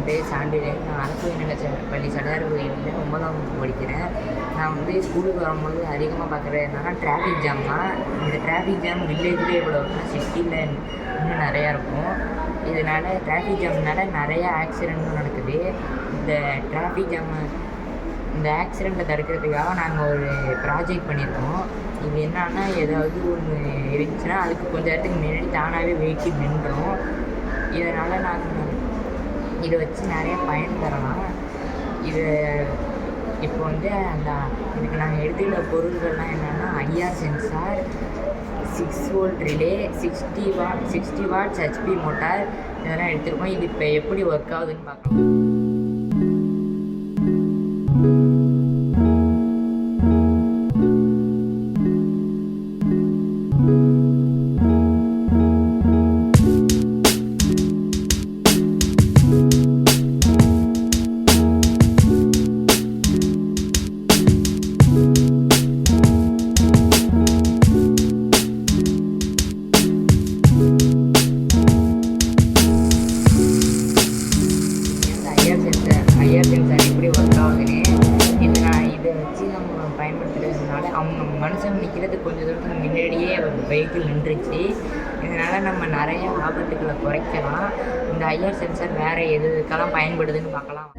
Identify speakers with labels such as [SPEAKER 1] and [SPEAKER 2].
[SPEAKER 1] பேர் சாண்டிலியன். நான் அரசு உயர்நிலைப் பள்ளி சடையார் கோயிலில் 9ஆம் வகுப்பு படிக்கிறேன். நான் ஸ்கூலுக்கு வரும்போது அதிகமாக பார்க்குறது என்னென்னா டிராஃபிக் ஜாம் தான். இந்த டிராஃபிக் ஜாம் வில்லேஜ்லேயே இவ்வளோ இருக்கும், சிட்டியில் இன்னும் நிறையா இருக்கும். இதனால் டிராஃபிக் ஜாம்னால நிறையா ஆக்சிடெண்ட்டும் நடக்குது. இந்த ஆக்சிடெண்ட்டை தடுக்கிறதுக்காக நாங்கள் ஒரு ப்ராஜெக்ட் பண்ணியிருக்கோம். இது என்னன்னா, ஏதாவது ஒன்று இருந்துச்சுன்னா அதுக்கு கொஞ்சம் நேரத்துக்கு முன்னாடி தானாகவே வெஹிக்கிள் நின்றுடும். இதனால் நாங்கள் இதை வச்சு நிறையா பயன் தரலாம். இது இப்போ இதுக்கு நாங்கள் எடுத்துக்கிட்ட பொருள்கள்லாம் என்னென்னா IR sensor, 6 volt relay, 60 watts HP motor இதெல்லாம் எடுத்துருக்கோம். இது இப்போ எப்படி ஒர்க் ஆகுதுன்னு பார்க்கலாம். ஐஆர் சென்சார் எப்படி ஒர்க் ஆகுதுன்னு இதை வச்சு நம்ம பயன்படுத்துறதுனால மனுஷன் நிற்கிறதுக்கு கொஞ்சம் தூரத்துக்கு முன்னாடியே வெஹிக்கிள் நின்றுச்சு. இதனால் நம்ம நிறைய ஆபத்துக்களை குறைக்கலாம். இந்த ஐஆர் சென்சார் வேறு எதுக்கெல்லாம் பயன்படுதுன்னு பார்க்கலாம்.